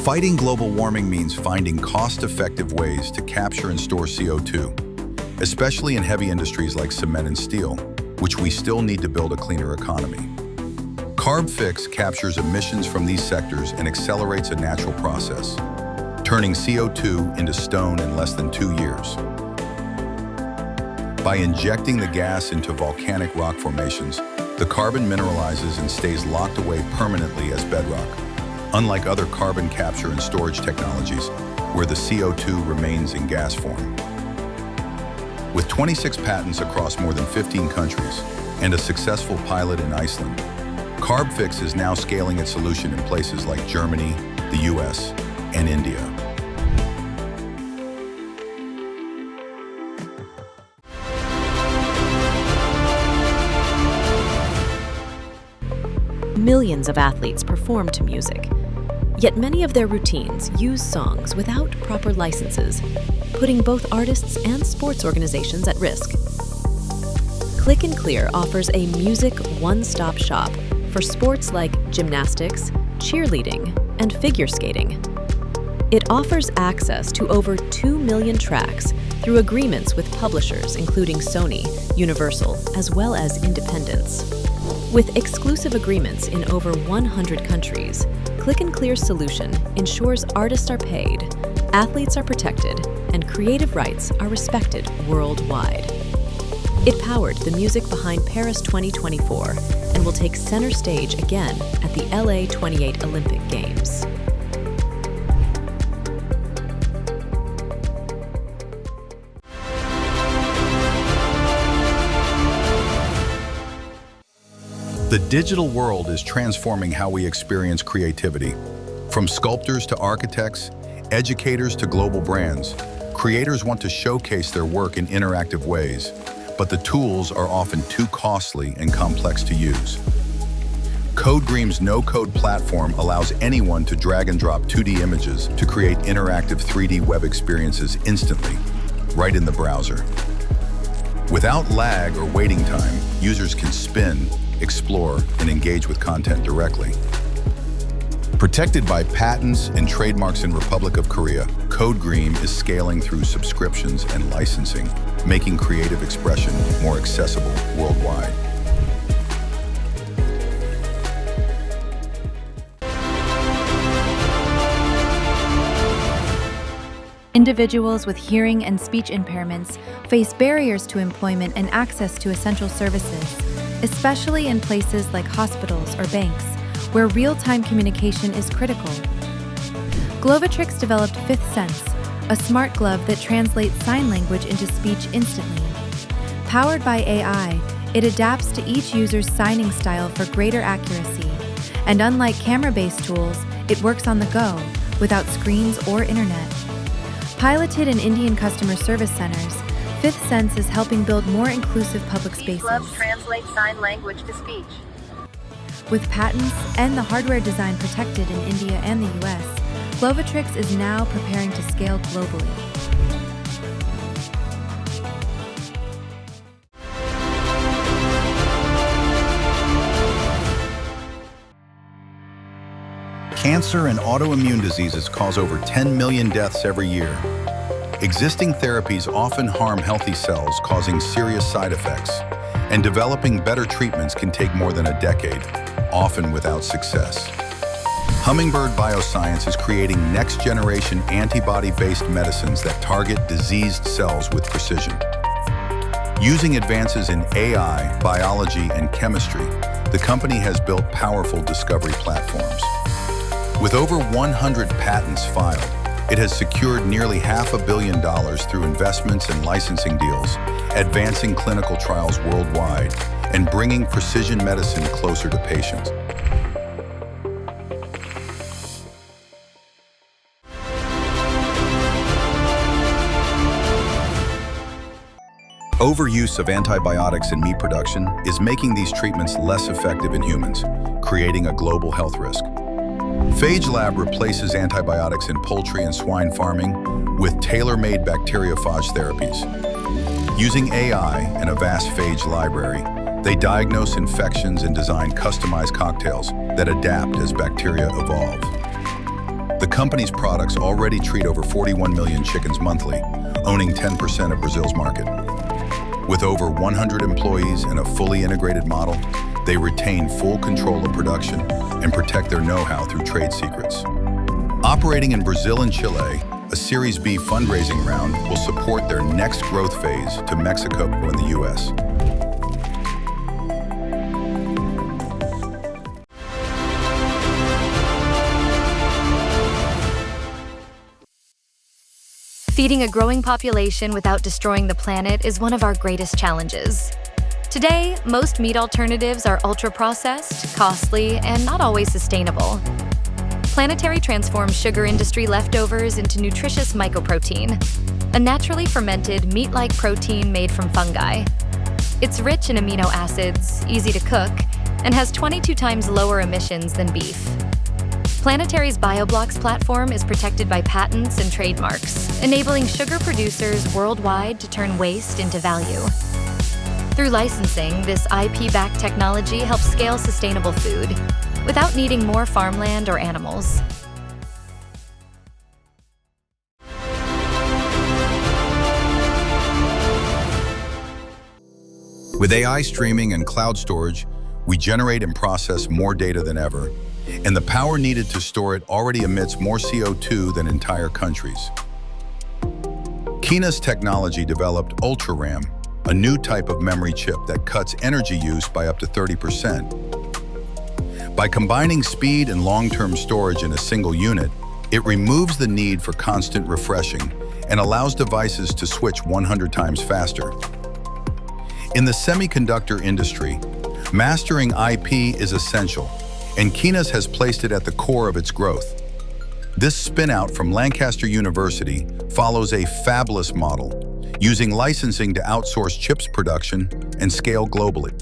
Fighting global warming means finding cost-effective ways to capture and store CO2, especially in heavy industries like cement and steel, which we still need to build a cleaner economy. Carbfix captures emissions from these sectors and accelerates a natural process, turning CO2 into stone in less than 2 years. By injecting the gas into volcanic rock formations, the carbon mineralizes and stays locked away permanently as bedrock, unlike other carbon capture and storage technologies, where the CO2 remains in gas form. With 26 patents across more than 15 countries and a successful pilot in Iceland, Carbfix is now scaling its solution in places like Germany, the US, and India. Millions of athletes perform to music, yet many of their routines use songs without proper licenses, putting both artists and sports organizations at risk. ClicknClear offers a music one-stop shop for sports like gymnastics, cheerleading, and figure skating. It offers access to over 2 million tracks through agreements with publishers including Sony, Universal, as well as independents. With exclusive agreements in over 100 countries, ClicknClear's solution ensures artists are paid, athletes are protected, and creative rights are respected worldwide. It powered the music behind Paris 2024 and will take center stage again at the LA 28 Olympic Games. The digital world is transforming how we experience creativity. From sculptors to architects, educators to global brands, creators want to showcase their work in interactive ways, but the tools are often too costly and complex to use. CodeGream's no-code platform allows anyone to drag and drop 2D images to create interactive 3D web experiences instantly, right in the browser. Without lag or waiting time, users can spin, explore, and engage with content directly. Protected by patents and trademarks in Republic of Korea, CodeGream is scaling through subscriptions and licensing, making creative expression more accessible worldwide. Individuals with hearing and speech impairments face barriers to employment and access to essential services, especially in places like hospitals or banks, where real-time communication is critical. Glovatrix developed Fifth Sense, a smart glove that translates sign language into speech instantly. Powered by AI, it adapts to each user's signing style for greater accuracy, and unlike camera-based tools, it works on the go, without screens or internet. Piloted in Indian customer service centers, Fifth Sense is helping build more inclusive public spaces. Glove translates sign language to speech. With patents and the hardware design protected in India and the US, Glovatrix is now preparing to scale globally. Cancer and autoimmune diseases cause over 10 million deaths every year. Existing therapies often harm healthy cells, causing serious side effects, and developing better treatments can take more than a decade, often without success. Hummingbird Bioscience is creating next-generation antibody-based medicines that target diseased cells with precision. Using advances in AI, biology, and chemistry, the company has built powerful discovery platforms. With over 100 patents filed, it has secured nearly $500 million through investments and licensing deals, advancing clinical trials worldwide, and bringing precision medicine closer to patients. Overuse of antibiotics in meat production is making these treatments less effective in humans, creating a global health risk. PhageLab replaces antibiotics in poultry and swine farming with tailor-made bacteriophage therapies. Using AI and a vast phage library, they diagnose infections and design customized cocktails that adapt as bacteria evolve. The company's products already treat over 41 million chickens monthly, owning 10% of Brazil's market. With over 100 employees and a fully integrated model, they retain full control of production and protect their know-how through trade secrets. Operating in Brazil and Chile, a Series B fundraising round will support their next growth phase to Mexico and the U.S. Feeding a growing population without destroying the planet is one of our greatest challenges. Today, most meat alternatives are ultra-processed, costly, and not always sustainable. Planetary transforms sugar industry leftovers into nutritious mycoprotein, a naturally fermented meat-like protein made from fungi. It's rich in amino acids, easy to cook, and has 22 times lower emissions than beef. Planetary's BioBlocks platform is protected by patents and trademarks, enabling sugar producers worldwide to turn waste into value. Through licensing, this IP-backed technology helps scale sustainable food without needing more farmland or animals. With AI streaming and cloud storage, we generate and process more data than ever, and the power needed to store it already emits more CO2 than entire countries. Quinas technology developed UltraRAM, a new type of memory chip that cuts energy use by up to 30%. By combining speed and long-term storage in a single unit, it removes the need for constant refreshing and allows devices to switch 100 times faster. In the semiconductor industry, mastering IP is essential, and Quinas has placed it at the core of its growth. This spin-out from Lancaster University follows a fabless model, using licensing to outsource chips production and scale globally.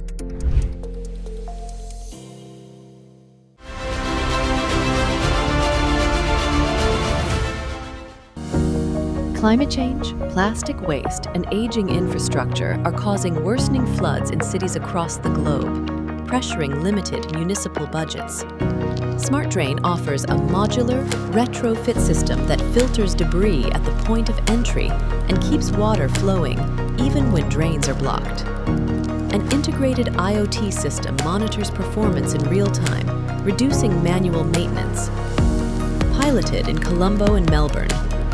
Climate change, plastic waste, and aging infrastructure are causing worsening floods in cities across the globe, pressuring limited municipal budgets. Smart Drain offers a modular, retrofit system that filters debris at the point of entry and keeps water flowing, even when drains are blocked. An integrated IoT system monitors performance in real time, reducing manual maintenance. Piloted in Colombo and Melbourne,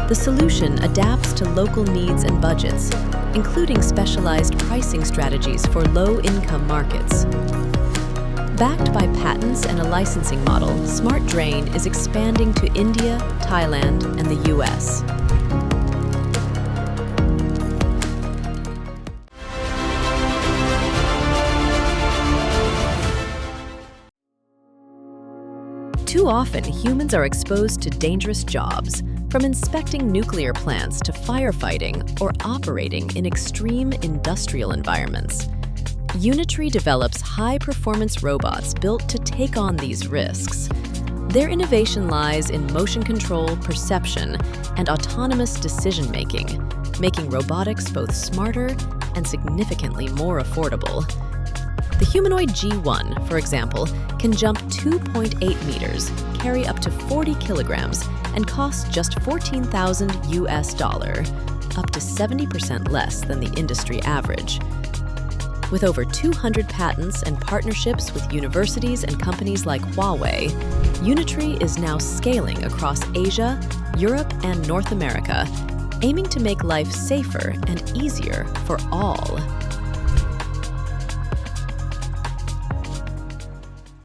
the solution adapts to local needs and budgets, including specialized pricing strategies for low-income markets. Backed by patents and a licensing model, Smart Drain is expanding to India, Thailand, and the US. Too often, humans are exposed to dangerous jobs, from inspecting nuclear plants to firefighting or operating in extreme industrial environments. Unitree develops high-performance robots built to take on these risks. Their innovation lies in motion control, perception, and autonomous decision-making, making robotics both smarter and significantly more affordable. The humanoid G1, for example, can jump 2.8 meters, carry up to 40 kilograms, and cost just $14,000 US, up to 70% less than the industry average. With over 200 patents and partnerships with universities and companies like Huawei, Unitree is now scaling across Asia, Europe, and North America, aiming to make life safer and easier for all.